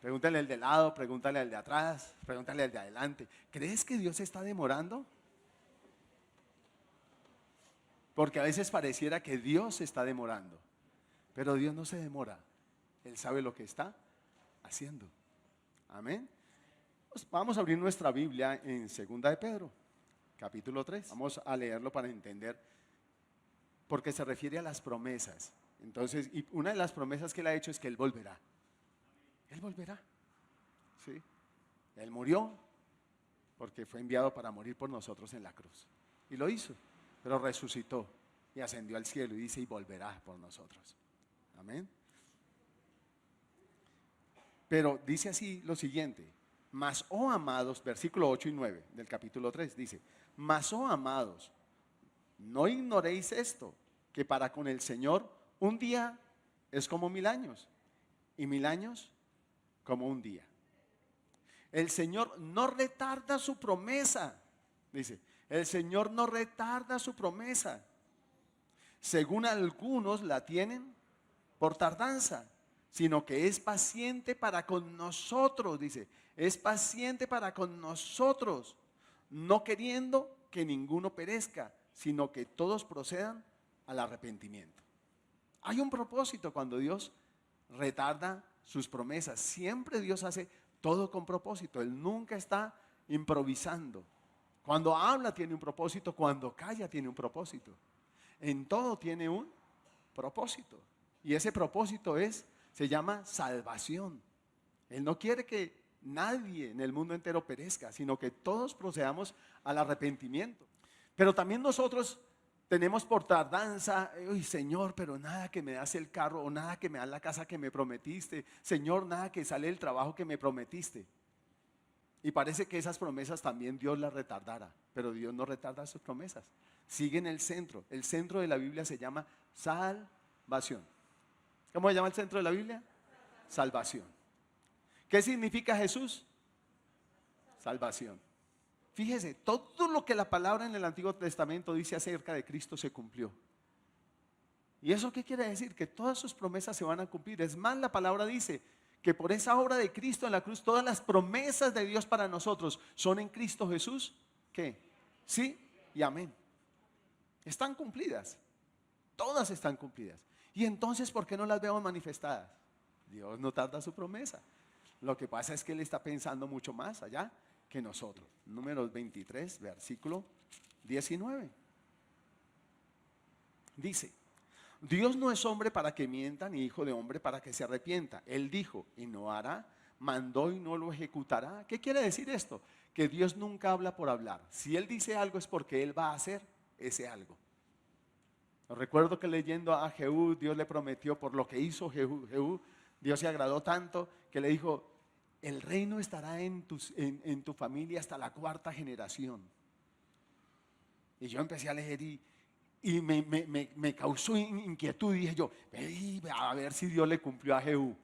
Pregúntale al de lado, pregúntale al de atrás, pregúntale al de adelante. ¿Crees que Dios se está demorando? Porque a veces pareciera que Dios se está demorando, pero Dios no se demora. Él sabe lo que está haciendo. Amén. Pues vamos a abrir nuestra Biblia en 2 de Pedro, capítulo 3. Vamos a leerlo para entender, porque se refiere a las promesas. Entonces, y una de las promesas que Él ha hecho es que Él volverá. Él volverá. ¿Sí? Él murió porque fue enviado para morir por nosotros en la cruz. Y lo hizo, pero resucitó y ascendió al cielo y dice, y volverá por nosotros. Amén. Pero dice así lo siguiente: mas, oh amados, versículo 8 y 9 del capítulo 3, dice, mas, oh amados, no ignoréis esto, que para con el Señor un día es como 1000 años, y 1000 años como un día. El Señor no retarda su promesa, dice, el Señor no retarda su promesa, según algunos la tienen por tardanza, sino que es paciente para con nosotros, dice, es paciente para con nosotros, no queriendo que ninguno perezca, sino que todos procedan al arrepentimiento. Hay un propósito cuando Dios retarda sus promesas. Siempre Dios hace todo con propósito. Él nunca está improvisando. Cuando habla tiene un propósito, cuando calla tiene un propósito. En todo tiene un propósito. Y ese propósito se llama salvación. Él no quiere que nadie en el mundo entero perezca, sino que todos procedamos al arrepentimiento. Pero también nosotros tenemos por tardanza, uy, Señor, pero nada que me das el carro, o nada que me das la casa que me prometiste. Señor, nada que sale el trabajo que me prometiste. Y parece que esas promesas también Dios las retardara, pero Dios no retarda sus promesas. Sigue en el centro. El centro de la Biblia se llama salvación. ¿Cómo se llama el centro de la Biblia? Salvación. ¿Qué significa Jesús? Salvación. Fíjese, todo lo que la palabra en el Antiguo Testamento dice acerca de Cristo se cumplió. ¿Y eso qué quiere decir? Que todas sus promesas se van a cumplir. Es más, la palabra dice que por esa obra de Cristo en la cruz, todas las promesas de Dios para nosotros son en Cristo Jesús. ¿Qué? Sí y amén. Están cumplidas. Todas están cumplidas. Y entonces, ¿por qué no las vemos manifestadas? Dios no tarda su promesa. Lo que pasa es que Él está pensando mucho más allá que nosotros. Números 23, versículo 19. Dice, Dios no es hombre para que mienta, ni hijo de hombre para que se arrepienta. Él dijo y no hará, mandó y no lo ejecutará. ¿Qué quiere decir esto? Que Dios nunca habla por hablar. Si Él dice algo es porque Él va a hacer ese algo. Recuerdo que leyendo a Jehú, Dios le prometió por lo que hizo Jehú, Dios se agradó tanto que le dijo, el reino estará en tu familia hasta la 4ª generación. Y yo empecé a leer y me causó inquietud. Y dije yo, a ver si Dios le cumplió a Jehú.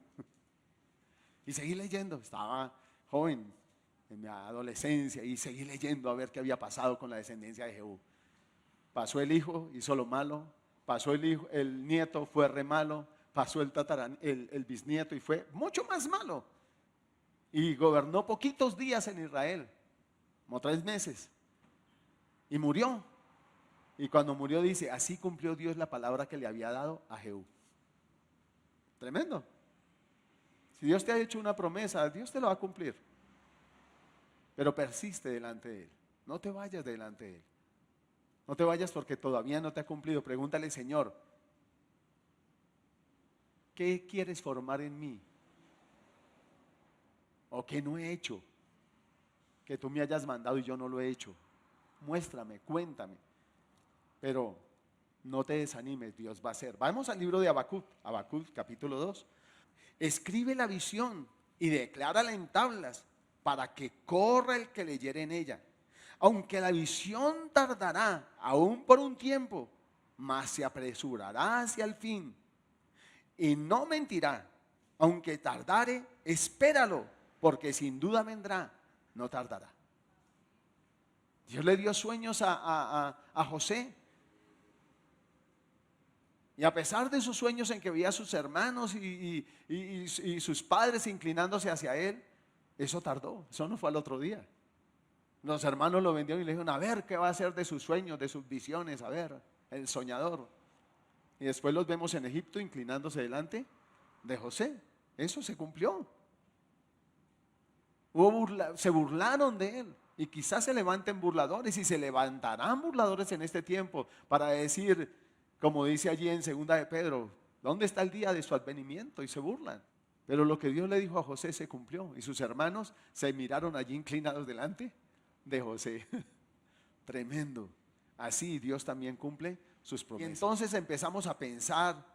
Y seguí leyendo, estaba joven en mi adolescencia y seguí leyendo a ver qué había pasado con la descendencia de Jehú. Pasó el hijo, hizo lo malo. Pasó el nieto, fue re malo. Pasó el bisnieto y fue mucho más malo. Y gobernó poquitos días en Israel, como 3 meses. Y murió. Y cuando murió dice, así cumplió Dios la palabra que le había dado a Jehú. Tremendo. Si Dios te ha hecho una promesa, Dios te lo va a cumplir. Pero persiste delante de Él. No te vayas delante de Él. No te vayas porque todavía no te ha cumplido. Pregúntale, Señor, ¿qué quieres formar en mí? ¿O qué no he hecho? Que tú me hayas mandado y yo no lo he hecho. Muéstrame, cuéntame. Pero no te desanimes, Dios va a hacer. Vamos al libro de Habacuc, capítulo 2. Escribe la visión y declárala en tablas para que corra el que leyere en ella. Aunque la visión tardará aún por un tiempo, mas se apresurará hacia el fin. Y no mentirá, aunque tardare, espéralo, porque sin duda vendrá, no tardará. Dios le dio sueños a José. Y a pesar de sus sueños en que veía a sus hermanos y sus padres inclinándose hacia él, eso tardó, eso no fue al otro día. Los hermanos lo vendieron y le dijeron, a ver qué va a hacer de sus sueños, de sus visiones, a ver, el soñador. Y después los vemos en Egipto inclinándose delante de José. Eso se cumplió. Se burlaron de él. Y quizás se levanten burladores y se levantarán burladores en este tiempo para decir, como dice allí en 2 de Pedro, ¿dónde está el día de su advenimiento? Y se burlan. Pero lo que Dios le dijo a José se cumplió. Y sus hermanos se miraron allí inclinados delante de José. Tremendo. Así Dios también cumple sus promesas. Y entonces empezamos a pensar,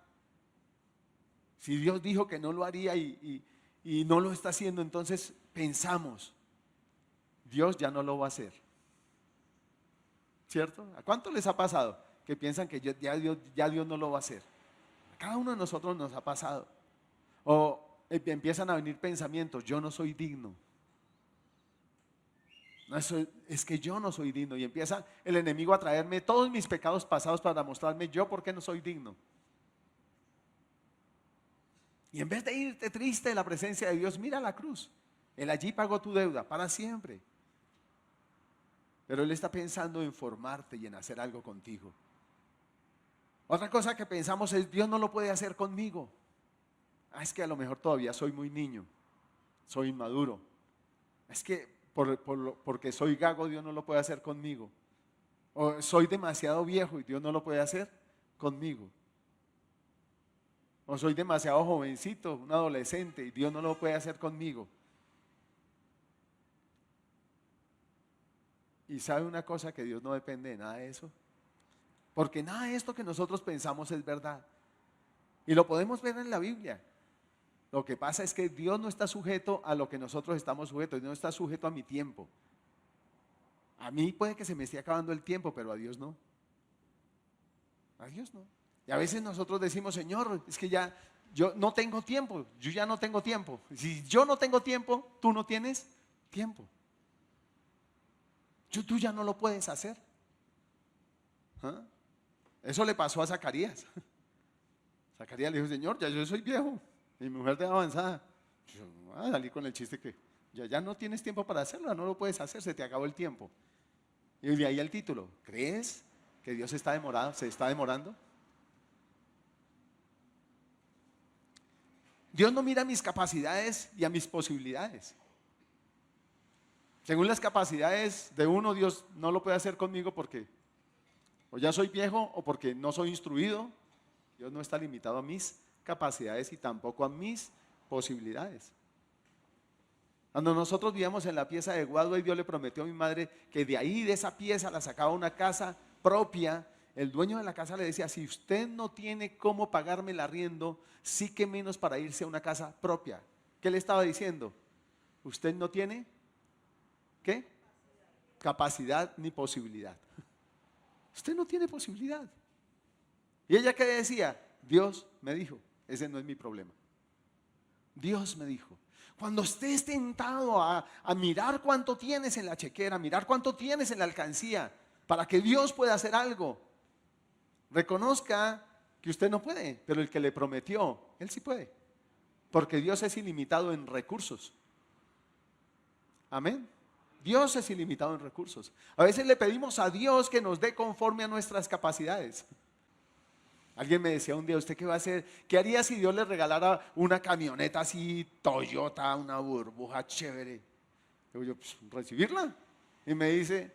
si Dios dijo que no lo haría y no lo está haciendo, entonces pensamos, Dios ya no lo va a hacer. ¿Cierto? ¿A cuánto les ha pasado que piensan que ya Dios no lo va a hacer? A cada uno de nosotros nos ha pasado. O empiezan a venir pensamientos, yo no soy digno. No, es que yo no soy digno. Y empieza el enemigo a traerme todos mis pecados pasados para mostrarme yo por qué no soy digno. Y en vez de irte triste de la presencia de Dios, mira la cruz. Él allí pagó tu deuda para siempre. Pero Él está pensando en formarte y en hacer algo contigo. Otra cosa que pensamos es, Dios no lo puede hacer conmigo. Es que a lo mejor todavía soy muy niño, soy inmaduro. Es que porque soy gago, Dios no lo puede hacer conmigo. O soy demasiado viejo y Dios no lo puede hacer conmigo. O soy demasiado jovencito, un adolescente, y Dios no lo puede hacer conmigo. Y sabe una cosa, que Dios no depende de nada de eso. Porque nada de esto que nosotros pensamos es verdad. Y lo podemos ver en la Biblia. Lo que pasa es que Dios no está sujeto a lo que nosotros estamos sujetos. Dios no está sujeto a mi tiempo. A mí puede que se me esté acabando el tiempo, pero a Dios no. A Dios no. Y a veces nosotros decimos, Señor, es que ya yo no tengo tiempo. Yo ya no tengo tiempo. Si yo no tengo tiempo, tú no tienes tiempo. Tú ya no lo puedes hacer. ¿Ah? Eso le pasó a Zacarías. Zacarías le dijo, Señor, ya yo soy viejo. Mi mujer de avanzada. Yo voy a salir con el chiste que ya no tienes tiempo para hacerlo, no lo puedes hacer, se te acabó el tiempo. Y de ahí el título. ¿Crees que Dios se está demorando? Dios no mira a mis capacidades y a mis posibilidades. Según las capacidades de uno, Dios no lo puede hacer conmigo porque o ya soy viejo o porque no soy instruido. Dios no está limitado a mis capacidades y tampoco a mis posibilidades. Cuando nosotros vivíamos en la pieza de Guadua y Dios le prometió a mi madre que de ahí, de esa pieza, la sacaba una casa propia, el dueño de la casa le decía, si usted no tiene cómo pagarme el arriendo, sí que menos para irse a una casa propia. ¿Qué le estaba diciendo? Usted no tiene, ¿qué? Capacidad ni posibilidad. Usted no tiene posibilidad. ¿Y ella qué decía? Dios me dijo. Ese no es mi problema. Dios me dijo. Cuando estés tentado a mirar cuánto tienes en la chequera, mirar cuánto tienes en la alcancía, para que Dios pueda hacer algo, reconozca que usted no puede, pero el que le prometió, Él sí puede. Porque Dios es ilimitado en recursos. Amén. Dios es ilimitado en recursos. A veces le pedimos a Dios que nos dé conforme a nuestras capacidades. Alguien me decía un día, ¿usted qué va a hacer? ¿Qué haría si Dios le regalara una camioneta así, Toyota, una burbuja chévere? Digo yo, pues recibirla. Y me dice,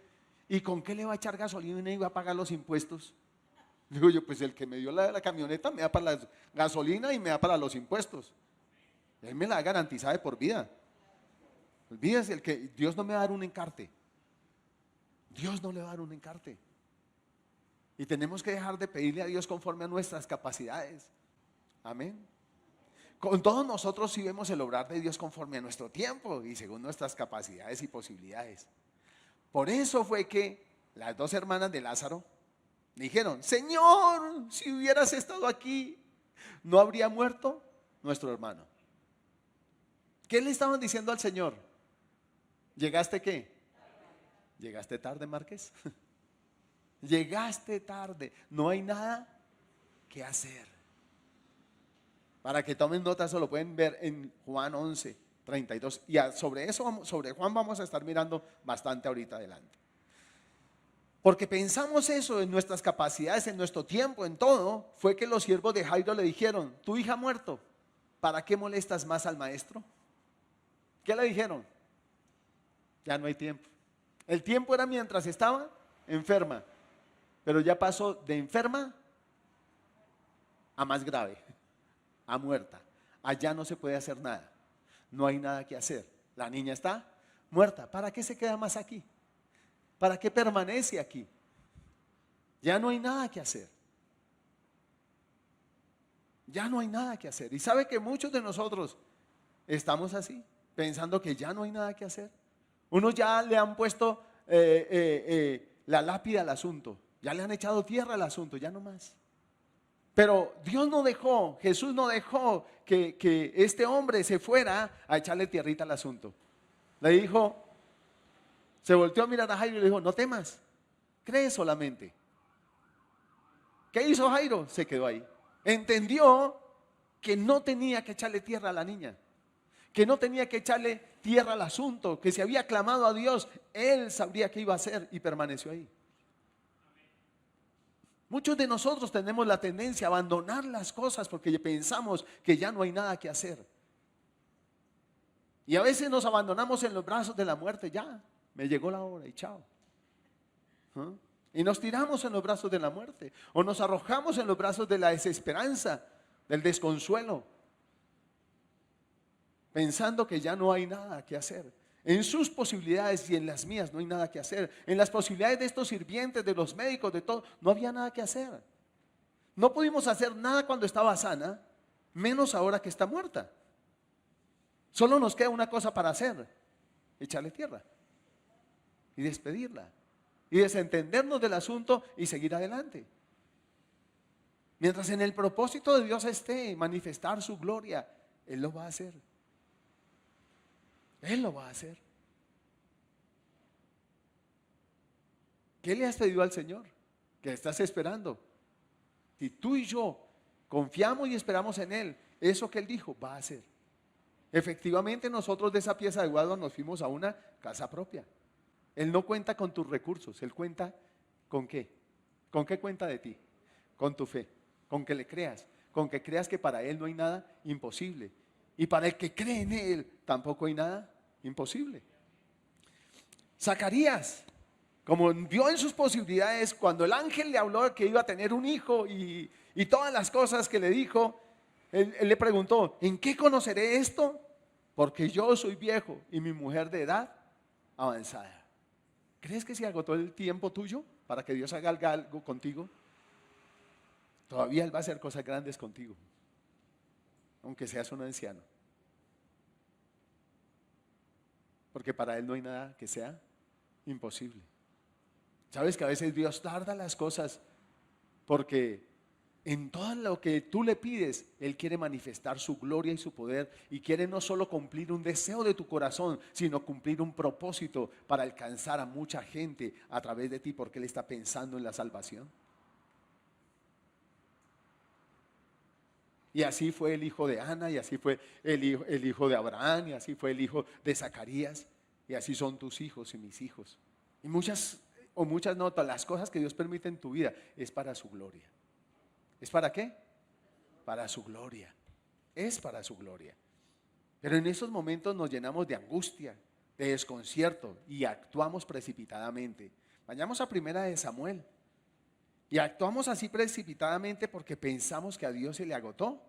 ¿y con qué le va a echar gasolina y va a pagar los impuestos? Digo yo, pues el que me dio la camioneta me da para la gasolina y me da para los impuestos. Él me la da garantizada de por vida. Olvídese, Dios no me va a dar un encarte. Dios no le va a dar un encarte. Y tenemos que dejar de pedirle a Dios conforme a nuestras capacidades. Amén. Con todos nosotros sí vemos el obrar de Dios conforme a nuestro tiempo y según nuestras capacidades y posibilidades. Por eso fue que las dos hermanas de Lázaro dijeron, Señor, si hubieras estado aquí, ¿no habría muerto nuestro hermano? ¿Qué le estaban diciendo al Señor? ¿Llegaste qué? ¿Llegaste tarde, Márquez? Llegaste tarde. No hay nada qué hacer. Para que tomen nota, eso lo pueden ver en Juan 11, 32. Y sobre eso, sobre Juan vamos a estar mirando bastante ahorita adelante. Porque pensamos eso en nuestras capacidades, en nuestro tiempo, en todo. Fue que los siervos de Jairo le dijeron: tu hija ha muerto, ¿para qué molestas más al maestro? ¿Qué le dijeron? Ya no hay tiempo. El tiempo era mientras estaba enferma, pero ya pasó de enferma a más grave, a muerta. Allá no se puede hacer nada, no hay nada que hacer. La niña está muerta. ¿Para qué se queda más aquí? ¿Para qué permanece aquí? Ya no hay nada que hacer. Ya no hay nada que hacer. Y sabe que muchos de nosotros estamos así, pensando que ya no hay nada que hacer. Unos ya le han puesto la lápida al asunto, ya le han echado tierra al asunto, ya no más. Pero Dios no dejó, Jesús no dejó que este hombre se fuera a echarle tierrita al asunto. Le dijo, se volteó a mirar a Jairo y le dijo: no temas, cree solamente. ¿Qué hizo Jairo? Se quedó ahí. Entendió que no tenía que echarle tierra a la niña, que no tenía que echarle tierra al asunto, que si había clamado a Dios, él sabría qué iba a hacer, y permaneció ahí. Muchos de nosotros tenemos la tendencia a abandonar las cosas porque pensamos que ya no hay nada que hacer. Y a veces nos abandonamos en los brazos de la muerte. Ya, me llegó la hora y chao. ¿Ah? Y nos tiramos en los brazos de la muerte, o nos arrojamos en los brazos de la desesperanza, del desconsuelo, pensando que ya no hay nada que hacer. En sus posibilidades y en las mías no hay nada que hacer. En las posibilidades de estos sirvientes, de los médicos, de todo, no había nada que hacer. No pudimos hacer nada cuando estaba sana, menos ahora que está muerta. Solo nos queda una cosa para hacer: echarle tierra y despedirla y desentendernos del asunto y seguir adelante. Mientras en el propósito de Dios esté manifestar su gloria, Él lo va a hacer. Él lo va a hacer. ¿Qué le has pedido al Señor? ¿Qué estás esperando? Si tú y yo confiamos y esperamos en Él, eso que Él dijo va a hacer. Efectivamente, nosotros de esa pieza de guado nos fuimos a una casa propia. Él no cuenta con tus recursos, Él cuenta ¿con qué? ¿Con qué cuenta de ti? Con tu fe, con que le creas, con que creas que para Él no hay nada imposible. Y para el que cree en Él tampoco hay nada imposible. Zacarías, como vio en sus posibilidades, cuando el ángel le habló que iba a tener un hijo y todas las cosas que le dijo, él le preguntó: ¿en qué conoceré esto? Porque yo soy viejo y mi mujer de edad avanzada. ¿Crees que se agotó el tiempo tuyo para que Dios haga algo contigo? Todavía Él va a hacer cosas grandes contigo, aunque seas un anciano. Porque para Él no hay nada que sea imposible. Sabes que a veces Dios tarda las cosas porque en todo lo que tú le pides, Él quiere manifestar su gloria y su poder, y quiere no solo cumplir un deseo de tu corazón, sino cumplir un propósito para alcanzar a mucha gente a través de ti, porque Él está pensando en la salvación. Y así fue el hijo de Ana, y así fue el hijo de Abraham, y así fue el hijo de Zacarías, y así son tus hijos y mis hijos. Y muchas notas, las cosas que Dios permite en tu vida es para su gloria. ¿Es para qué? Para su gloria. Es para su gloria. Pero en esos momentos nos llenamos de angustia, de desconcierto, y actuamos precipitadamente. Vayamos a Primera de Samuel. Y actuamos así precipitadamente porque pensamos que a Dios se le agotó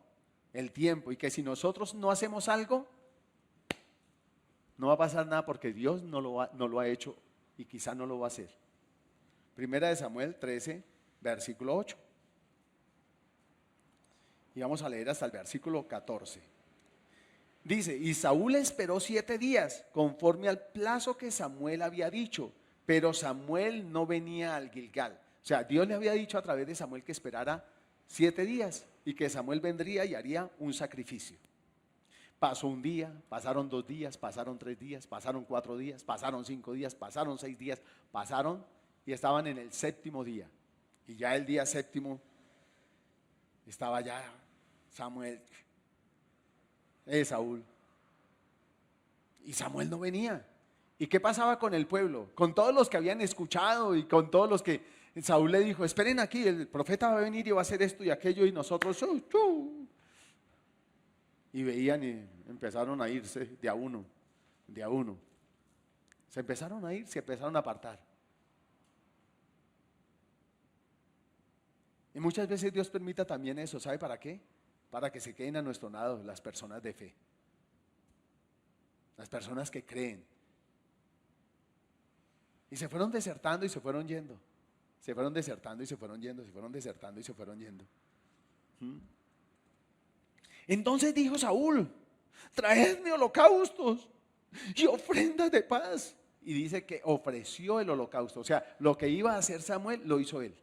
el tiempo, y que si nosotros no hacemos algo, no va a pasar nada, porque Dios no lo ha hecho y quizá no lo va a hacer. Primera de Samuel 13, versículo 8. Y vamos a leer hasta el versículo 14. Dice: y Saúl esperó 7 días, conforme al plazo que Samuel había dicho, pero Samuel no venía al Gilgal. O sea, Dios le había dicho a través de Samuel que esperara 7 días y que Samuel vendría y haría un sacrificio. Pasó un día, pasaron 2 días, pasaron 3 días, pasaron 4 días, pasaron 5 días, pasaron 6 días, pasaron y estaban en el 7.º día. Y ya el día 7, Estaba ya Samuel, Saúl. Y Samuel no venía. ¿Y qué pasaba con el pueblo? Con todos los que habían escuchado y con todos los que Saúl le dijo, esperen aquí, el profeta va a venir y va a hacer esto y aquello y nosotros, y veían y empezaron a irse de a uno, de a uno. Se empezaron a ir, se empezaron a apartar. Y muchas veces Dios permita también eso, ¿sabe para qué? Para que se queden a nuestro lado las personas de fe, las personas que creen. Y se fueron desertando y se fueron yendo. Se fueron desertando y se fueron yendo, se fueron desertando y se fueron yendo. Entonces dijo Saúl, traedme holocaustos y ofrendas de paz. Y dice que ofreció el holocausto. O sea, lo que iba a hacer Samuel, lo hizo él.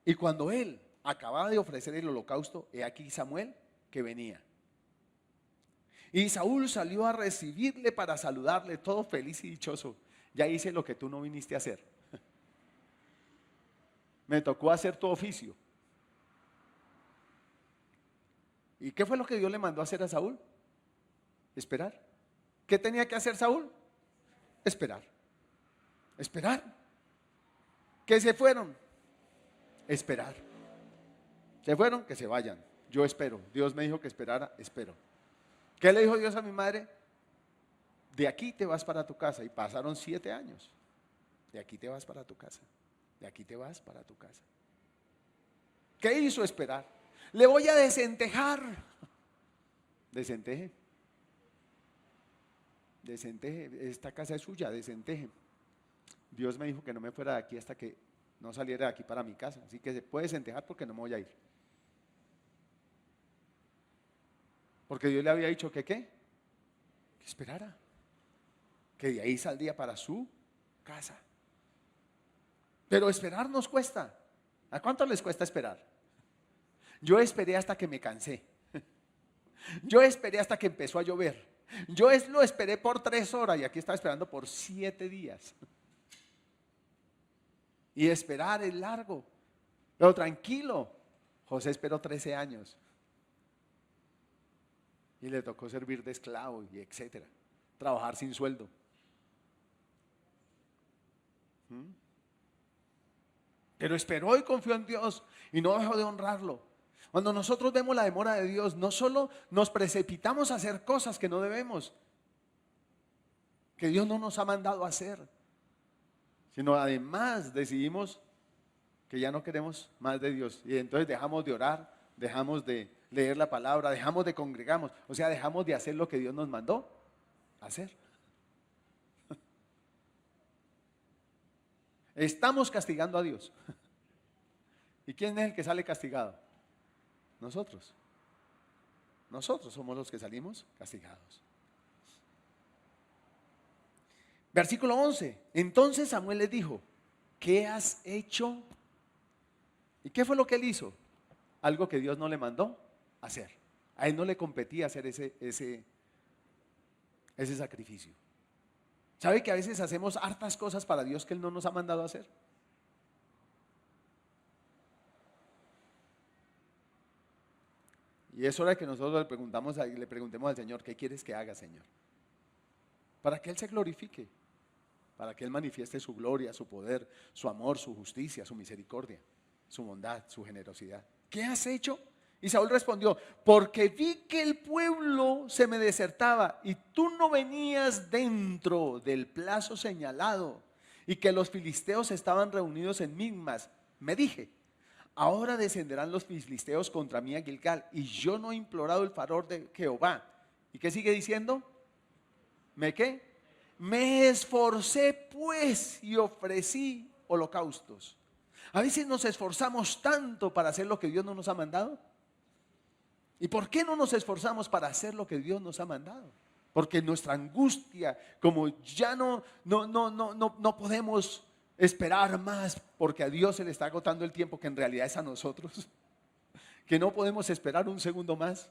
Y cuando él acababa de ofrecer el holocausto, he aquí Samuel que venía. Y Saúl salió a recibirle para saludarle, todo feliz y dichoso. Ya hice lo que tú no viniste a hacer. Me tocó hacer tu oficio. ¿Y qué fue lo que Dios le mandó a hacer a Saúl? Esperar. ¿Qué tenía que hacer Saúl? Esperar. Esperar. ¿Qué se fueron? Esperar. Se fueron, que se vayan. Yo espero. Dios me dijo que esperara, espero. ¿Qué le dijo Dios a mi madre? De aquí te vas para tu casa. Y pasaron 7 años. De aquí te vas para tu casa. De aquí te vas para tu casa. ¿Qué hizo esperar? Le voy a desentejar. Desenteje. Desenteje. Esta casa es suya, desenteje. Dios me dijo que no me fuera de aquí hasta que no saliera de aquí para mi casa. Así que se puede desentejar porque no me voy a ir. Porque Dios le había dicho que ¿qué? Que esperara. Que de ahí saldría para su casa. Pero esperar nos cuesta. ¿A cuánto les cuesta esperar? Yo esperé hasta que me cansé. Yo esperé hasta que empezó a llover. Yo lo esperé por 3 horas y aquí estaba esperando por 7 días. Y esperar es largo. Pero tranquilo. José esperó 13 años. Y le tocó servir de esclavo y etcétera. Trabajar sin sueldo. Pero esperó y confió en Dios y no dejó de honrarlo. Cuando nosotros vemos la demora de Dios, no solo nos precipitamos a hacer cosas que no debemos, que Dios no nos ha mandado a hacer, sino además decidimos que ya no queremos más de Dios y entonces dejamos de orar, dejamos de leer la palabra, dejamos de congregarnos, o sea, dejamos de hacer lo que Dios nos mandó hacer. Estamos castigando a Dios. ¿Y quién es el que sale castigado? Nosotros. Nosotros somos los que salimos castigados. Versículo 11. Entonces Samuel le dijo, ¿qué has hecho? ¿Y qué fue lo que él hizo? Algo que Dios no le mandó hacer. A él no le competía hacer ese sacrificio. ¿Sabe que a veces hacemos hartas cosas para Dios que Él no nos ha mandado a hacer? Y es hora de que nosotros le preguntemos al Señor, ¿qué quieres que haga, Señor? Para que Él se glorifique, para que Él manifieste su gloria, su poder, su amor, su justicia, su misericordia, su bondad, su generosidad. ¿Qué has hecho? Y Saúl respondió, porque vi que el pueblo se me desertaba y tú no venías dentro del plazo señalado y que los filisteos estaban reunidos en Migmas. Me dije, ahora descenderán los filisteos contra mí a Gilgal y yo no he implorado el favor de Jehová. ¿Y qué sigue diciendo? ¿Me qué? Me esforcé pues y ofrecí holocaustos. A veces nos esforzamos tanto para hacer lo que Dios no nos ha mandado. ¿Y por qué no nos esforzamos para hacer lo que Dios nos ha mandado? Porque nuestra angustia, como ya no podemos esperar más, porque a Dios se le está agotando el tiempo que en realidad es a nosotros, que no podemos esperar un segundo más.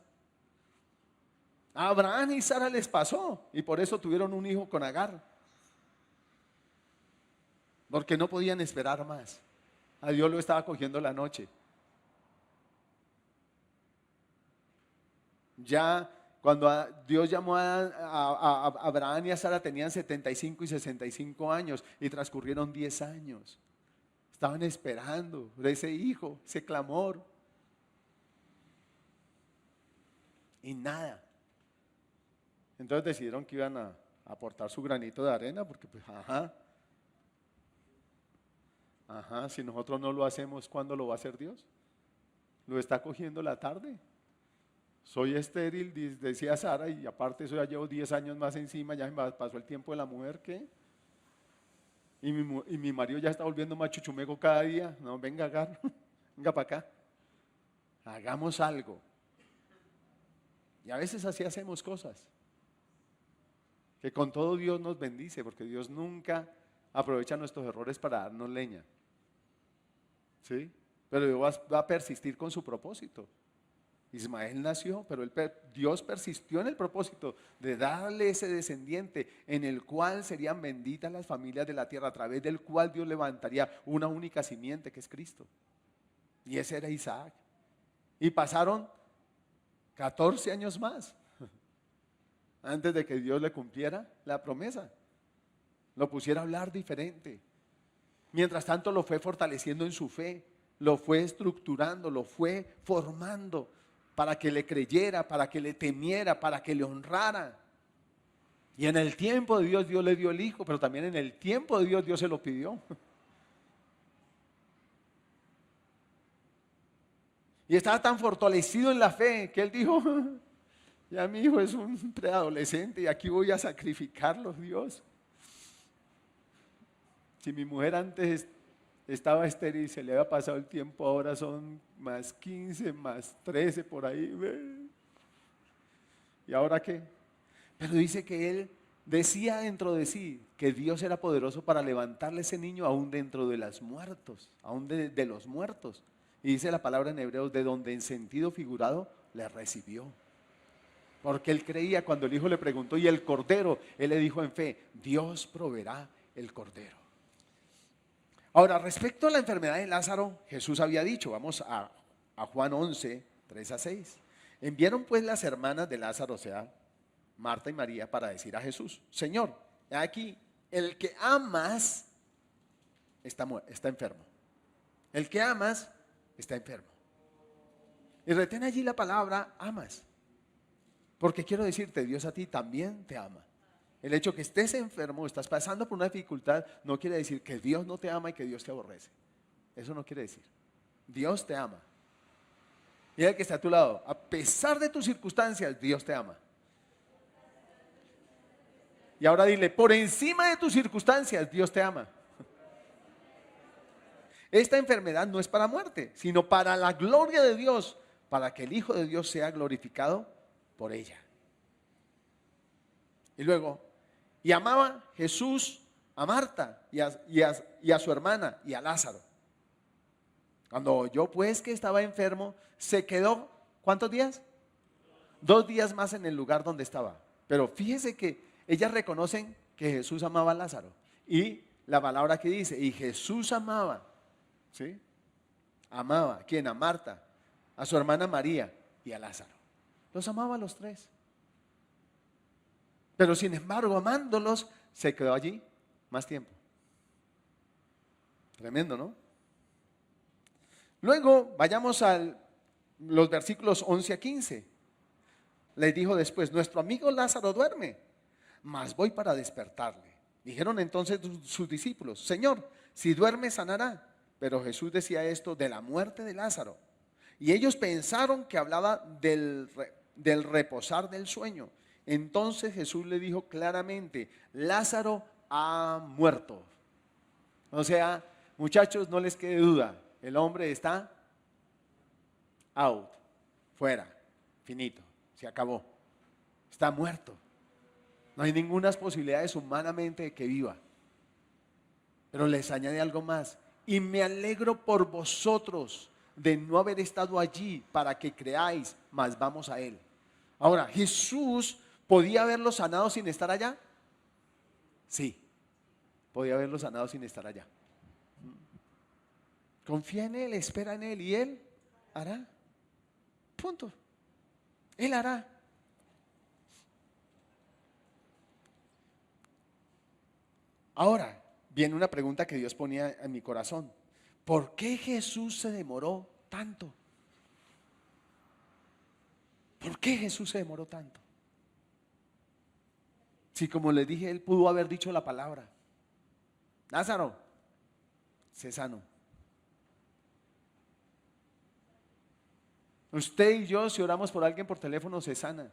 A Abraham y Sara les pasó y por eso tuvieron un hijo con Agar, porque no podían esperar más. A Dios lo estaba cogiendo la noche. Ya cuando Dios llamó a Abraham y a Sara tenían 75 y 65 años y transcurrieron 10 años. Estaban esperando de ese hijo, ese clamor. Y nada. Entonces decidieron que iban a aportar su granito de arena porque pues si nosotros no lo hacemos, ¿cuándo lo va a hacer Dios? Lo está cogiendo la tarde. Soy estéril, decía Sara, y aparte eso ya llevo 10 años más encima, ya me pasó el tiempo de la mujer, ¿qué? Y mi marido ya está volviendo más chuchumeco cada día. No, venga, Agar, venga para acá. Hagamos algo. Y a veces así hacemos cosas. Que con todo Dios nos bendice, porque Dios nunca aprovecha nuestros errores para darnos leña. ¿Sí? Pero Dios va a persistir con su propósito. Ismael nació, pero Dios persistió en el propósito de darle ese descendiente en el cual serían benditas las familias de la tierra, a través del cual Dios levantaría una única simiente que es Cristo. Y ese era Isaac. Y pasaron 14 años más antes de que Dios le cumpliera la promesa, lo pusiera a hablar diferente. Mientras tanto lo fue fortaleciendo en su fe, lo fue estructurando, lo fue formando para que le creyera, para que le temiera, para que le honrara. Y en el tiempo de Dios, Dios le dio el hijo, pero también en el tiempo de Dios, Dios se lo pidió. Y estaba tan fortalecido en la fe que él dijo, ya mi hijo es un preadolescente y aquí voy a sacrificarlo, Dios. Si mi mujer antes estaba estéril y se le había pasado el tiempo, ahora son más 15, más 13 por ahí. ¿Y ahora qué? Pero dice que él decía dentro de sí que Dios era poderoso para levantarle ese niño aún dentro de los muertos, aún de los muertos. Y dice la palabra en Hebreos, de donde en sentido figurado le recibió. Porque él creía cuando el hijo le preguntó, ¿y el cordero? Él le dijo en fe, Dios proveerá el cordero. Ahora, respecto a la enfermedad de Lázaro, Jesús había dicho, vamos a Juan 11, 3-6. Enviaron pues las hermanas de Lázaro, o sea, Marta y María, para decir a Jesús, Señor, aquí el que amas está enfermo. El que amas está enfermo. Y retén allí la palabra amas. Porque quiero decirte, Dios a ti también te ama. El hecho que estés enfermo, estás pasando por una dificultad, no quiere decir que Dios no te ama y que Dios te aborrece. Eso no quiere decir. Dios te ama. Y el que está a tu lado, a pesar de tus circunstancias, Dios te ama. Y ahora dile, por encima de tus circunstancias, Dios te ama. Esta enfermedad no es para muerte, sino para la gloria de Dios, para que el Hijo de Dios sea glorificado por ella. Y luego, y amaba Jesús a Marta y a su hermana y a Lázaro. Cuando oyó pues que estaba enfermo, se quedó, ¿cuántos días? 2 días más en el lugar donde estaba. Pero fíjese que ellas reconocen que Jesús amaba a Lázaro. Y la palabra que dice, y Jesús amaba, ¿sí? Amaba, ¿quién? A Marta, a su hermana María y a Lázaro. Los amaba a los 3. Pero sin embargo, amándolos, se quedó allí más tiempo. Tremendo, ¿no? Luego, vayamos a los versículos 11-15. Les dijo después, nuestro amigo Lázaro duerme, mas voy para despertarle. Dijeron entonces sus discípulos, Señor, si duerme sanará. Pero Jesús decía esto de la muerte de Lázaro. Y ellos pensaron que hablaba del reposar del sueño. Entonces Jesús le dijo claramente, Lázaro ha muerto. O sea, muchachos, no les quede duda, el hombre está out, fuera, finito, se acabó, está muerto. No hay ninguna posibilidad humanamente de que viva. Pero les añade algo más, y me alegro por vosotros de no haber estado allí para que creáis, mas vamos a él. Ahora, Jesús ¿podía haberlo sanado sin estar allá? Sí, podía haberlo sanado sin estar allá. Confía en Él, espera en Él y Él hará. Punto. Él hará. Ahora viene una pregunta que Dios ponía en mi corazón. ¿Por qué Jesús se demoró tanto? ¿Por qué Jesús se demoró tanto? Si como les dije, Él pudo haber dicho la palabra: Lázaro, sé sano. Usted y yo, si oramos por alguien por teléfono, se sana.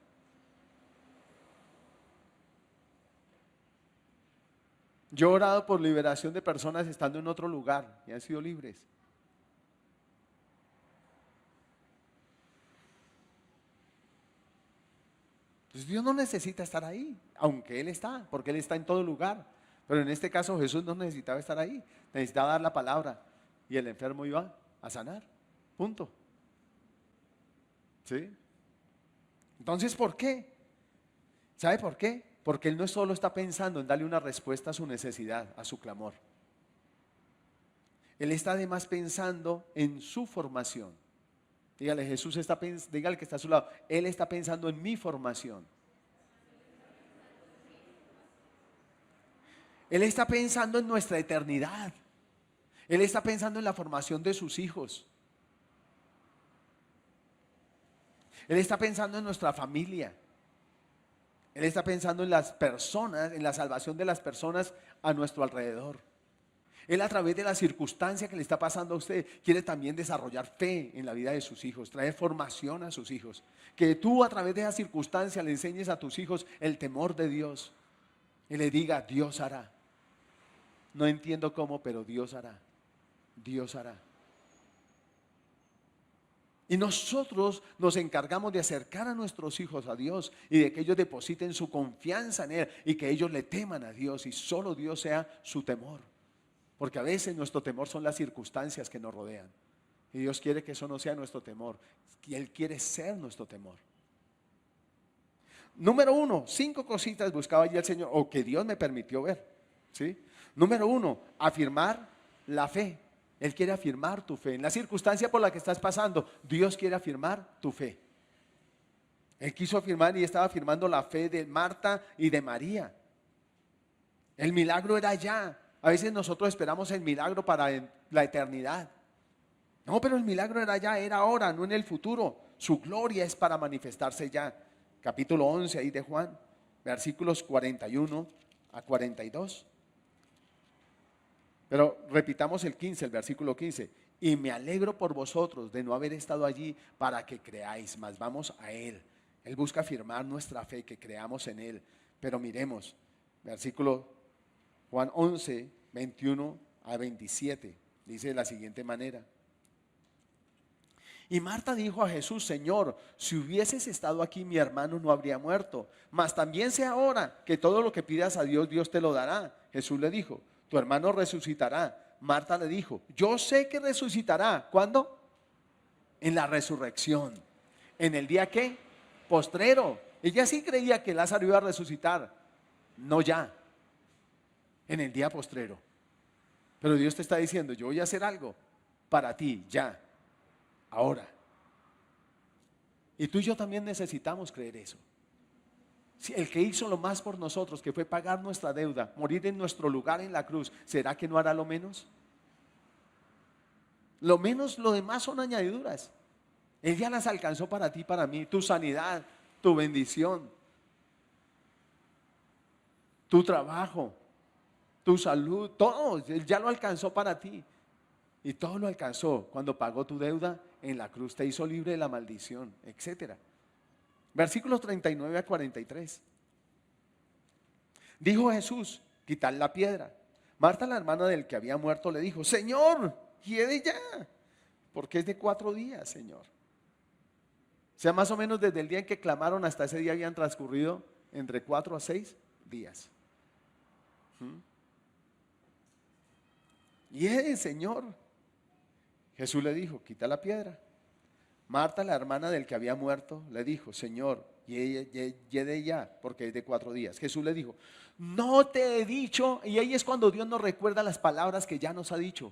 Yo he orado por liberación de personas estando en otro lugar y han sido libres. Entonces Dios no necesita estar ahí, aunque Él está, porque Él está en todo lugar. Pero en este caso Jesús no necesitaba estar ahí, necesitaba dar la palabra y el enfermo iba a sanar. Punto. ¿Sí? Entonces, ¿por qué? ¿Sabe por qué? Porque Él no solo está pensando en darle una respuesta a su necesidad, a su clamor. Él está además pensando en su formación. Dígale, Jesús está dígale que está a su lado, Él está pensando en mi formación. Él está pensando en nuestra eternidad. Él está pensando en la formación de sus hijos. Él está pensando en nuestra familia. Él está pensando en las personas, en la salvación de las personas a nuestro alrededor. Él, a través de la circunstancia que le está pasando a usted, quiere también desarrollar fe en la vida de sus hijos, traer formación a sus hijos. Que tú, a través de esa circunstancia, le enseñes a tus hijos el temor de Dios y le diga: Dios hará. No entiendo cómo, pero Dios hará. Dios hará. Y nosotros nos encargamos de acercar a nuestros hijos a Dios y de que ellos depositen su confianza en Él y que ellos le teman a Dios y solo Dios sea su temor. Porque a veces nuestro temor son las circunstancias que nos rodean. Y Dios quiere que eso no sea nuestro temor. Él quiere ser nuestro temor. Número 1, 5 cositas buscaba allí el Señor, o que Dios me permitió ver. ¿Sí? Número 1, afirmar la fe. Él quiere afirmar tu fe. En la circunstancia por la que estás pasando, Dios quiere afirmar tu fe. Él quiso afirmar y estaba afirmando la fe de Marta y de María. El milagro era ya. A veces nosotros esperamos el milagro para la eternidad. No, pero el milagro era ya, era ahora, no en el futuro. Su gloria es para manifestarse ya. Capítulo 11 ahí de Juan, versículos 41 a 42. Pero repitamos el 15, el versículo 15. Y me alegro por vosotros de no haber estado allí para que creáis, mas vamos a Él. Él busca afirmar nuestra fe, que creamos en Él. Pero miremos, versículo Juan 11, 21 a 27, dice de la siguiente manera. Y Marta dijo a Jesús: Señor, si hubieses estado aquí, mi hermano no habría muerto. Mas también sé ahora que todo lo que pidas a Dios, Dios te lo dará. Jesús le dijo: tu hermano resucitará. Marta le dijo: yo sé que resucitará. ¿Cuándo? En la resurrección. ¿En el día qué? Postrero. Ella sí creía que Lázaro iba a resucitar. No ya. En el día postrero. Pero Dios te está diciendo: yo voy a hacer algo para ti ya, ahora. Y tú y yo también necesitamos creer eso. Si el que hizo lo más por nosotros, que fue pagar nuestra deuda, morir en nuestro lugar en la cruz, ¿será que no hará lo menos? Lo menos, lo demás son añadiduras. Él ya las alcanzó para ti, para mí. Tu sanidad, tu bendición, tu trabajo, tu salud, todo. Él ya lo alcanzó para ti. Y todo lo alcanzó cuando pagó tu deuda en la cruz. Te hizo libre de la maldición, etcétera. Versículos 39 a 43. Dijo Jesús: quitad la piedra. Marta, la hermana del que había muerto, le dijo: Señor, hiede ya, porque es de 4 días, Señor. O sea, más o menos desde el día en que clamaron hasta ese día habían transcurrido entre 4 a 6 días. Hiede, Señor. Jesús le dijo: quita la piedra. Marta, la hermana del que había muerto, le dijo: Señor, hiede ya, porque es de 4 días. Jesús le dijo: no te he dicho. Y ahí es cuando Dios nos recuerda las palabras que ya nos ha dicho.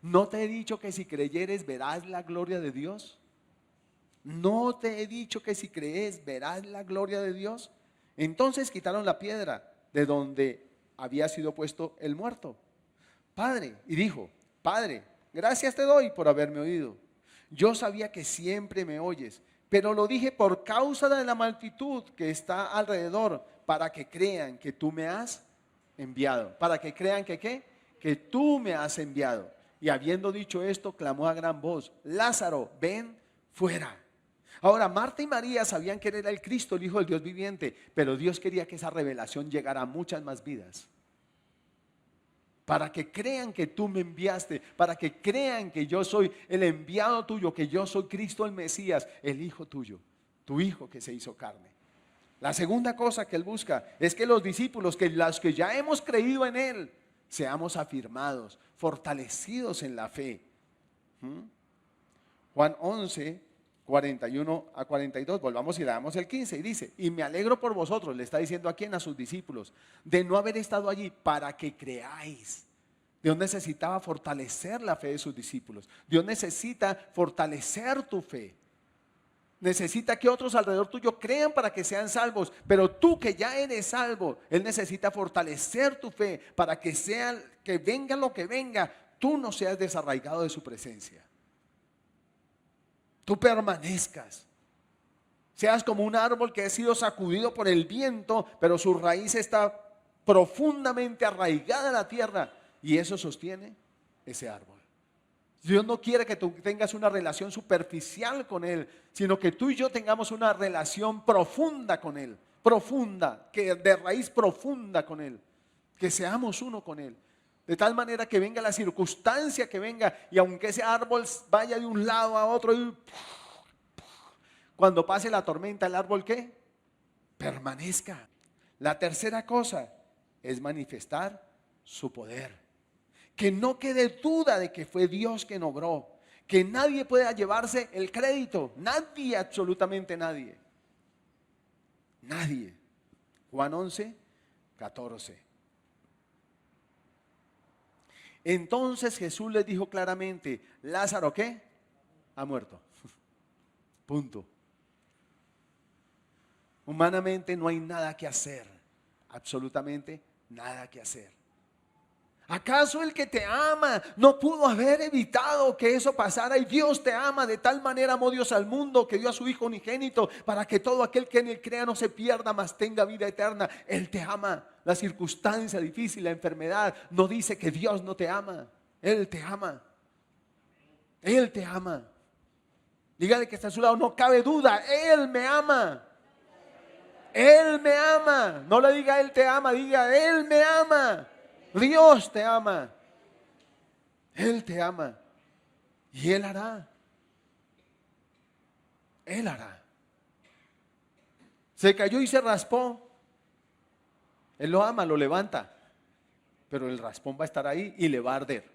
¿No te he dicho que si creyeres verás la gloria de Dios? ¿No te he dicho que si crees verás la gloria de Dios? Entonces quitaron la piedra de donde había sido puesto el muerto. Padre, y dijo, Padre, gracias te doy por haberme oído. Yo sabía que siempre me oyes, pero lo dije por causa de la multitud que está alrededor, para que crean que tú me has enviado. Para que crean que ¿qué? Que tú me has enviado. Y habiendo dicho esto, clamó a gran voz, Lázaro, ven fuera. Ahora, Marta y María sabían que él era el Cristo, el Hijo del Dios viviente, pero Dios quería que esa revelación llegara a muchas más vidas. Para que crean que tú me enviaste, para que crean que yo soy el enviado tuyo, que yo soy Cristo el Mesías, el Hijo tuyo, tu Hijo que se hizo carne. La segunda cosa que él busca es que los discípulos, que los que ya hemos creído en él, seamos afirmados, fortalecidos en la fe. Juan 11, 41 a 42, volvamos y leamos el 15 y dice, y me alegro por vosotros, le está diciendo a quién, a sus discípulos, de no haber estado allí para que creáis. Dios necesitaba fortalecer la fe de sus discípulos. Dios necesita fortalecer tu fe. Necesita que otros alrededor tuyo crean para que sean salvos, pero tú que ya eres salvo, Él necesita fortalecer tu fe para que sea, que venga lo que venga, tú no seas desarraigado de su presencia. Tú permanezcas, seas como un árbol que ha sido sacudido por el viento, pero su raíz está profundamente arraigada en la tierra y eso sostiene ese árbol. Dios no quiere que tú tengas una relación superficial con Él, sino que tú y yo tengamos una relación profunda con Él, profunda, que de raíz profunda con Él, que seamos uno con Él. De tal manera que venga la circunstancia que venga y aunque ese árbol vaya de un lado a otro, y cuando pase la tormenta, el árbol ¿qué? Permanezca. La tercera cosa es manifestar su poder. Que no quede duda de que fue Dios quien obró. Que nadie pueda llevarse el crédito. Nadie, absolutamente nadie. Nadie. Juan 11, 14. Entonces Jesús les dijo claramente, Lázaro, ¿qué? Ha muerto. Punto. Humanamente no hay nada que hacer. Absolutamente nada que hacer. ¿Acaso el que te ama no pudo haber evitado que eso pasara? Y Dios te ama, de tal manera amó Dios al mundo que dio a su Hijo unigénito para que todo aquel que en él crea no se pierda, mas tenga vida eterna. Él te ama. La circunstancia difícil, la enfermedad, no dice que Dios no te ama. Él te ama. Él te ama. Dígale que está a su lado, no cabe duda, Él me ama. Él me ama. No le diga Él te ama, diga Él me ama. Dios te ama. Él te ama. Y Él hará. Él hará. Se cayó y se raspó. Él lo ama, lo levanta. Pero el raspón va a estar ahí y le va a arder.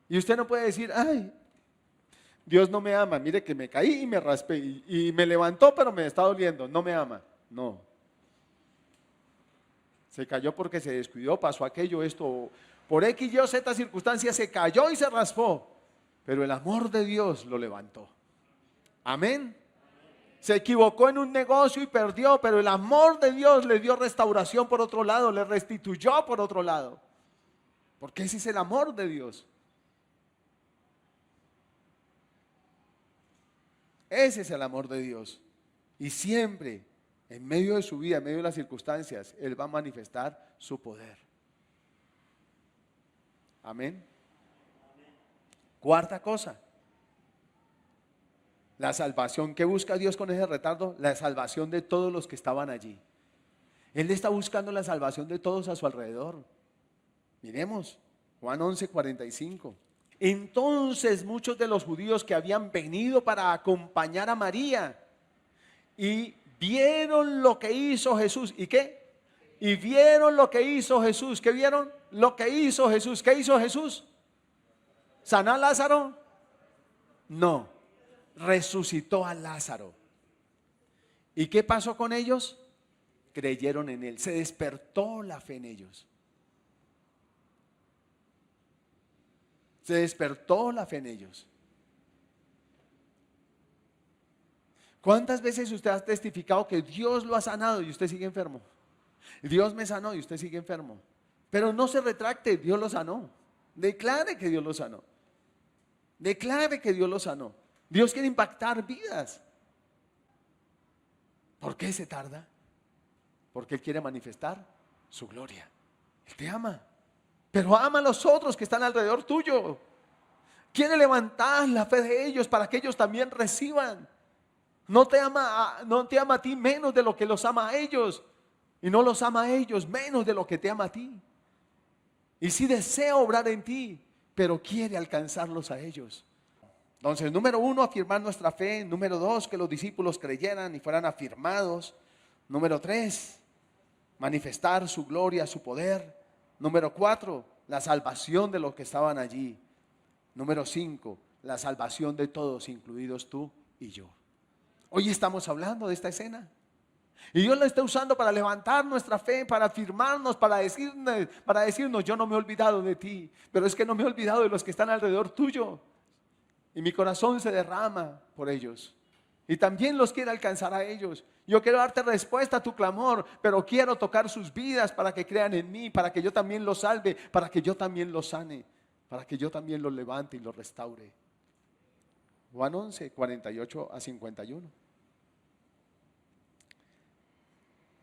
Y usted no puede decir, ay, Dios no me ama. Mire que me caí y me raspé. Y me levantó, pero me está doliendo. No me ama. No. Se cayó porque se descuidó, pasó aquello, esto, por X, Y o Z circunstancias, se cayó y se raspó. Pero el amor de Dios lo levantó. Amén. Se equivocó en un negocio y perdió, pero el amor de Dios le dio restauración por otro lado, le restituyó por otro lado. Porque ese es el amor de Dios. Ese es el amor de Dios. Y siempre, en medio de su vida, en medio de las circunstancias, Él va a manifestar su poder. Amén. Cuarta cosa, la salvación. ¿Qué busca Dios con ese retardo? La salvación de todos los que estaban allí. Él está buscando la salvación de todos a su alrededor. Miremos, Juan 11, 45. Entonces muchos de los judíos que habían venido para acompañar a María y vieron lo que hizo Jesús. ¿Y qué? Y vieron lo que hizo Jesús. ¿Qué vieron? Lo que hizo Jesús. ¿Qué hizo Jesús? ¿Sanó a Lázaro? No. Resucitó a Lázaro. ¿Y qué pasó con ellos? Creyeron en Él. Se despertó la fe en ellos. Se despertó la fe en ellos. ¿Cuántas veces usted ha testificado que Dios lo ha sanado y usted sigue enfermo? Dios me sanó y usted sigue enfermo. Pero no se retracte, Dios lo sanó. Declare que Dios lo sanó. Declare que Dios lo sanó. Dios quiere impactar vidas. ¿Por qué se tarda? Porque Él quiere manifestar su gloria. Él te ama, pero ama a los otros que están alrededor tuyo. Quiere levantar la fe de ellos para que ellos también reciban. No te ama a ti menos de lo que los ama a ellos. Y no los ama a ellos menos de lo que te ama a ti. Y sí desea obrar en ti, pero quiere alcanzarlos a ellos. Entonces, número 1, afirmar nuestra fe. Número 2, que los discípulos creyeran y fueran afirmados. Número 3, manifestar su gloria, su poder. Número 4, la salvación de los que estaban allí. Número 5, la salvación de todos, incluidos tú y yo. Hoy estamos hablando de esta escena. Y Dios la está usando para levantar nuestra fe, para afirmarnos, para decirnos, yo no me he olvidado de ti, pero es que no me he olvidado de los que están alrededor tuyo. Y mi corazón se derrama por ellos. Y también los quiere alcanzar a ellos. Yo quiero darte respuesta a tu clamor, pero quiero tocar sus vidas para que crean en mí, para que yo también los salve, para que yo también los sane, para que yo también los levante y los restaure. Juan 11, 48 a 51.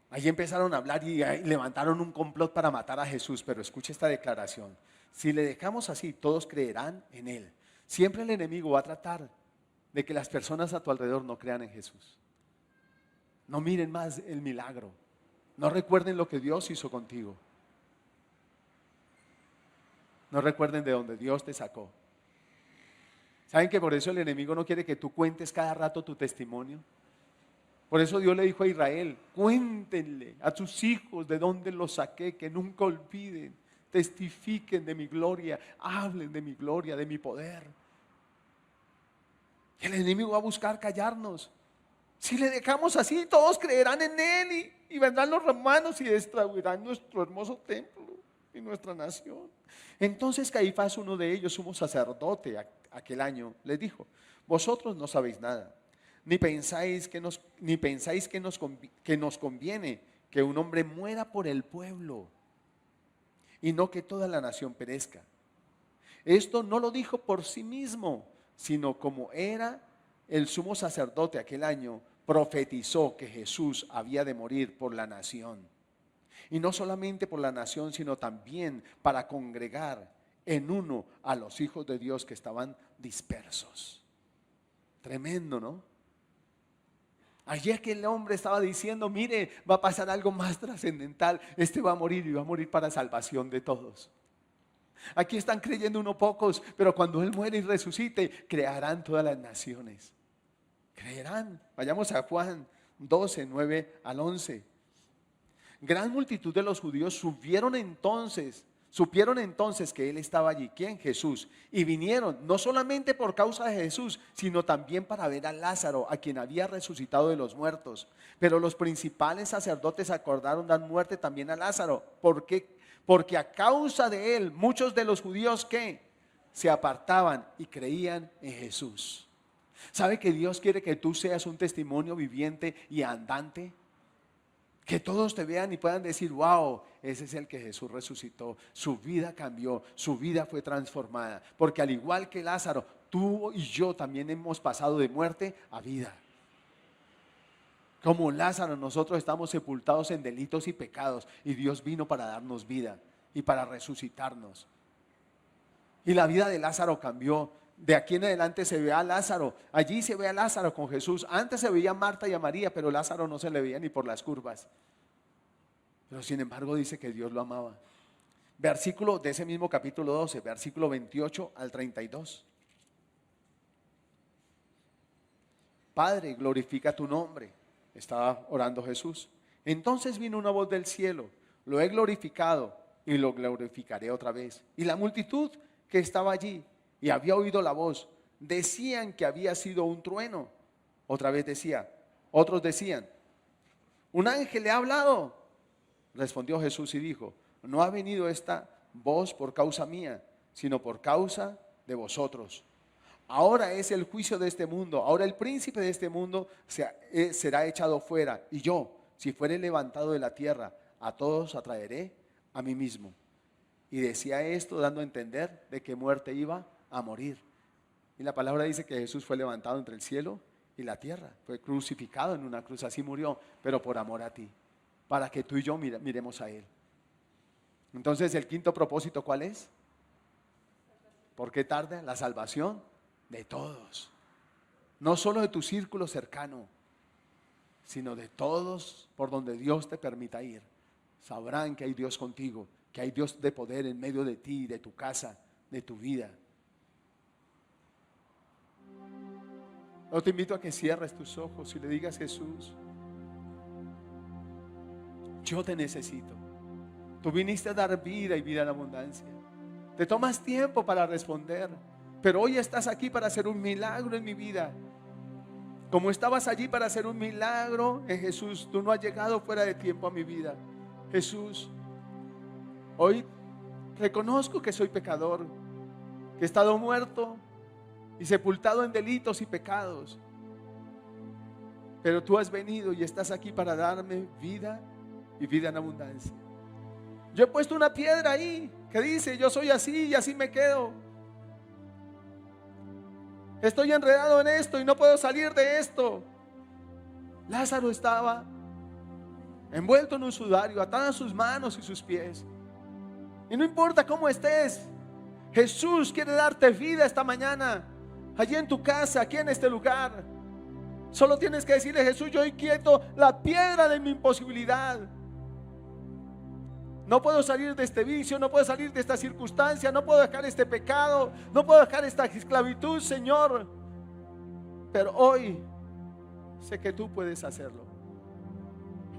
Allí empezaron a hablar y levantaron un complot para matar a Jesús, pero escuche esta declaración. Si le dejamos así, todos creerán en Él. Siempre el enemigo va a tratar de que las personas a tu alrededor no crean en Jesús. No miren más el milagro. No recuerden lo que Dios hizo contigo. No recuerden de dónde Dios te sacó. ¿Saben que por eso el enemigo no quiere que tú cuentes cada rato tu testimonio? Por eso Dios le dijo a Israel, cuéntenle a sus hijos de dónde los saqué, que nunca olviden, testifiquen de mi gloria, hablen de mi gloria, de mi poder. El enemigo va a buscar callarnos. Si le dejamos así, todos creerán en Él y vendrán los romanos y destruirán nuestro hermoso templo y nuestra nación. Entonces Caifás, uno de ellos, sumo sacerdote aquel año, les dijo, vosotros no sabéis nada. Ni pensáis que nos conviene que un hombre muera por el pueblo y no que toda la nación perezca. Esto no lo dijo por sí mismo, sino como era el sumo sacerdote aquel año, profetizó que Jesús había de morir por la nación. Y no solamente por la nación, sino también para congregar en uno a los hijos de Dios que estaban dispersos. Tremendo, ¿no? Allí aquel hombre estaba diciendo, mire, va a pasar algo más trascendental. Este va a morir y va a morir para salvación de todos. Aquí están creyendo unos pocos, pero cuando Él muere y resucite, crearán todas las naciones. Creerán. Vayamos a Juan 12, 9 al 11. Gran multitud de los judíos supieron entonces que Él estaba allí. ¿Quién? Jesús. Y vinieron no solamente por causa de Jesús, sino también para ver a Lázaro, a quien había resucitado de los muertos. Pero los principales sacerdotes acordaron dar muerte también a Lázaro. ¿Por qué? Porque a causa de él, muchos de los judíos que se apartaban y creían en Jesús. ¿Sabe que Dios quiere que tú seas un testimonio viviente y andante? Que todos te vean y puedan decir, wow, ese es el que Jesús resucitó. Su vida cambió, su vida fue transformada. Porque al igual que Lázaro, tú y yo también hemos pasado de muerte a vida. Como Lázaro, nosotros estamos sepultados en delitos y pecados. Y Dios vino para darnos vida y para resucitarnos. Y la vida de Lázaro cambió. De aquí en adelante se ve a Lázaro. Allí se ve a Lázaro con Jesús. Antes se veía a Marta y a María, pero Lázaro no se le veía ni por las curvas. Pero sin embargo dice que Dios lo amaba. Versículo de ese mismo capítulo 12, versículo 28 al 32. Padre, glorifica tu nombre. Estaba orando Jesús. Entonces vino una voz del cielo. Lo he glorificado y lo glorificaré otra vez. Y la multitud que estaba allí y había oído la voz, decían que había sido un trueno. Otra vez decía, otros decían, un ángel le ha hablado. Respondió Jesús y dijo, no ha venido esta voz por causa mía, sino por causa de vosotros. Ahora es el juicio de este mundo. Ahora el príncipe de este mundo será echado fuera. Y yo, si fuere levantado de la tierra, a todos atraeré a mí mismo. Y decía esto dando a entender de qué muerte iba a morir. Y la palabra dice que Jesús fue levantado entre el cielo y la tierra. Fue crucificado en una cruz, así murió, pero por amor a ti, para que tú y yo miremos a Él. Entonces, el quinto propósito, ¿cuál es? ¿Por qué tarda? La salvación de todos. No solo de tu círculo cercano, sino de todos por donde Dios te permita ir. Sabrán que hay Dios contigo, que hay Dios de poder en medio de ti, de tu casa, de tu vida. Yo te invito a que cierres tus ojos y le digas: Jesús, yo te necesito. Tú viniste a dar vida y vida en abundancia. Te tomas tiempo para responder, pero hoy estás aquí para hacer un milagro en mi vida. Como estabas allí para hacer un milagro en Jesús, tú no has llegado fuera de tiempo a mi vida. Jesús, hoy reconozco que soy pecador, que he estado muerto y sepultado en delitos y pecados, pero tú has venido y estás aquí para darme vida y vida en abundancia. Yo he puesto una piedra ahí que dice: yo soy así y así me quedo. Estoy enredado en esto y no puedo salir de esto. Lázaro estaba envuelto en un sudario, atadas sus manos y sus pies. Y no importa cómo estés, Jesús quiere darte vida esta mañana, allí en tu casa, aquí en este lugar. Solo tienes que decirle: Jesús, yo hoy quito la piedra de mi imposibilidad. No puedo salir de este vicio, no puedo salir de esta circunstancia, no puedo dejar este pecado, no puedo dejar esta esclavitud, Señor. Pero hoy sé que tú puedes hacerlo.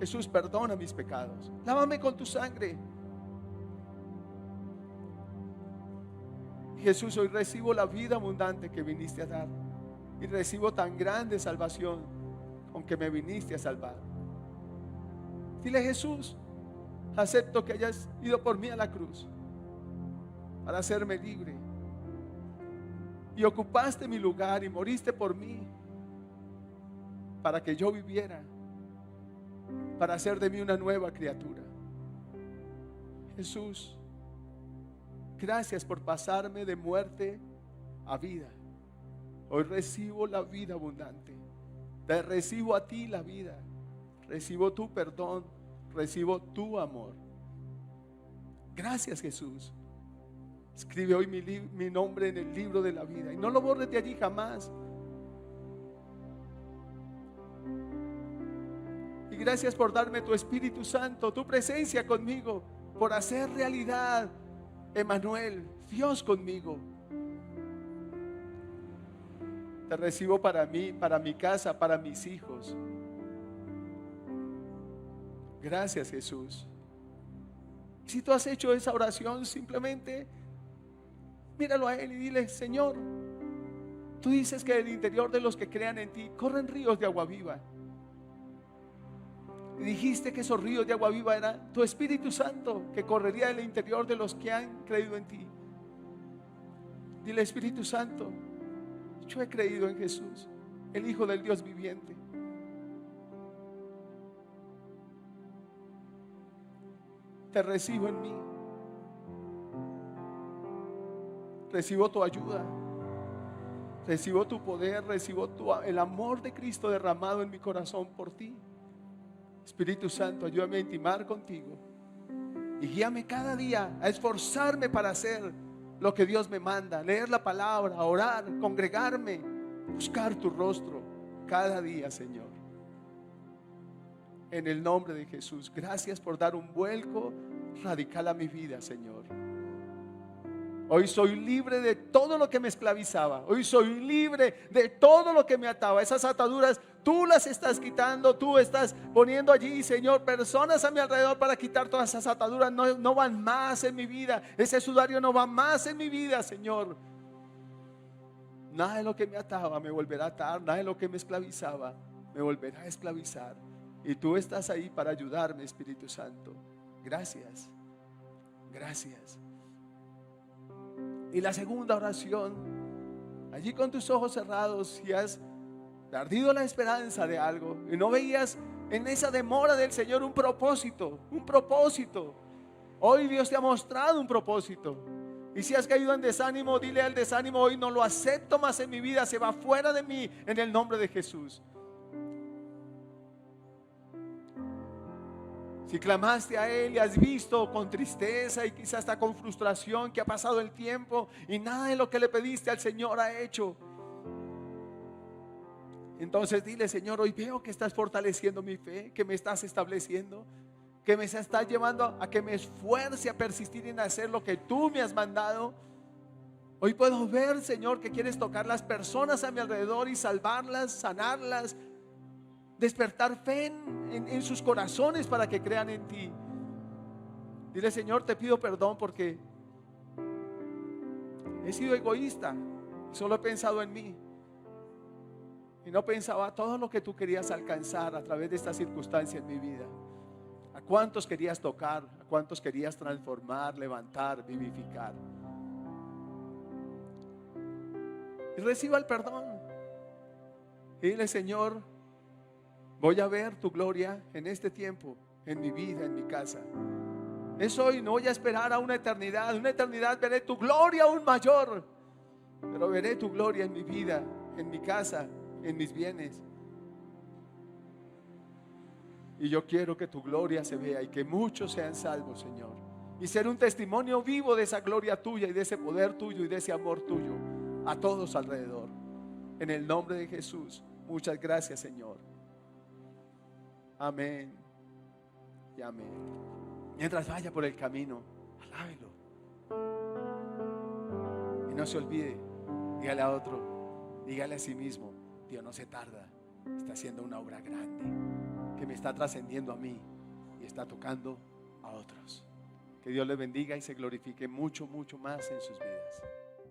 Jesús, perdona mis pecados. Lávame con tu sangre. Jesús, hoy recibo la vida abundante que viniste a dar. Y recibo tan grande salvación con que me viniste a salvar. Dile: Jesús, acepto que hayas ido por mí a la cruz para hacerme libre. Y ocupaste mi lugar y moriste por mí para que yo viviera, para hacer de mí una nueva criatura. Jesús, gracias por pasarme de muerte a vida. Hoy recibo la vida abundante. Te recibo a ti la vida. Recibo tu perdón. Recibo tu amor. Gracias, Jesús. Escribe hoy mi nombre en el libro de la vida y no lo borres de allí jamás. Y gracias por darme tu Espíritu Santo, tu presencia conmigo, por hacer realidad, Emmanuel, Dios conmigo. Te recibo para mí, para mi casa, para mis hijos. Gracias, Jesús. Si tú has hecho esa oración, simplemente míralo a Él y dile: Señor, tú dices que del interior de los que crean en ti corren ríos de agua viva. Y dijiste que esos ríos de agua viva eran tu Espíritu Santo, que correría del interior de los que han creído en ti. Dile: Espíritu Santo, yo he creído en Jesús, el Hijo del Dios viviente. Te recibo en mí. Recibo tu ayuda. Recibo tu poder. Recibo el amor de Cristo derramado en mi corazón por ti. Espíritu Santo, ayúdame a intimar contigo y guíame cada día a esforzarme para hacer lo que Dios me manda: leer la palabra, orar, congregarme, buscar tu rostro cada día, Señor. En el nombre de Jesús, gracias por dar un vuelco radical a mi vida, Señor. Hoy soy libre de todo lo que me esclavizaba. Hoy soy libre de todo lo que me ataba. Esas ataduras tú las estás quitando. Tú estás poniendo allí, Señor, personas a mi alrededor para quitar todas esas ataduras. No van más en mi vida. Ese sudario no va más en mi vida, Señor. Nada de lo que me ataba me volverá a atar. Nada de lo que me esclavizaba me volverá a esclavizar. Y tú estás ahí para ayudarme, Espíritu Santo. Gracias. Gracias. Y la segunda oración, allí con tus ojos cerrados, si has perdido la esperanza de algo y no veías en esa demora del Señor un propósito, hoy Dios te ha mostrado un propósito. Y si has caído en desánimo, dile al desánimo: hoy no lo acepto más en mi vida, se va fuera de mí en el nombre de Jesús. Si clamaste a Él y has visto con tristeza y quizás hasta con frustración que ha pasado el tiempo y nada de lo que le pediste al Señor ha hecho, entonces dile: Señor, hoy veo que estás fortaleciendo mi fe, que me estás estableciendo, que me estás llevando a que me esfuerce a persistir en hacer lo que tú me has mandado. Hoy puedo ver, Señor, que quieres tocar las personas a mi alrededor y salvarlas, sanarlas, despertar fe en sus corazones para que crean en ti. Dile: Señor, te pido perdón porque he sido egoísta, solo he pensado en mí y no pensaba todo lo que tú querías alcanzar a través de esta circunstancia en mi vida. A cuántos querías tocar, a cuántos querías transformar, levantar, vivificar. Y reciba el perdón y dile: Señor, voy a ver tu gloria en este tiempo, en mi vida, en mi casa. Es hoy, no voy a esperar a una eternidad. Una eternidad veré tu gloria aún mayor, pero veré tu gloria en mi vida, en mi casa, en mis bienes. Y yo quiero que tu gloria se vea y que muchos sean salvos, Señor, y ser un testimonio vivo de esa gloria tuya y de ese poder tuyo y de ese amor tuyo a todos alrededor. En el nombre de Jesús, muchas gracias, Señor. Amén y amén. Mientras vaya por el camino, alábelo. Y no se olvide, dígale a otro, dígale a sí mismo: Dios no se tarda, está haciendo una obra grande que me está trascendiendo a mí y está tocando a otros. Que Dios les bendiga y se glorifique mucho, mucho más en sus vidas.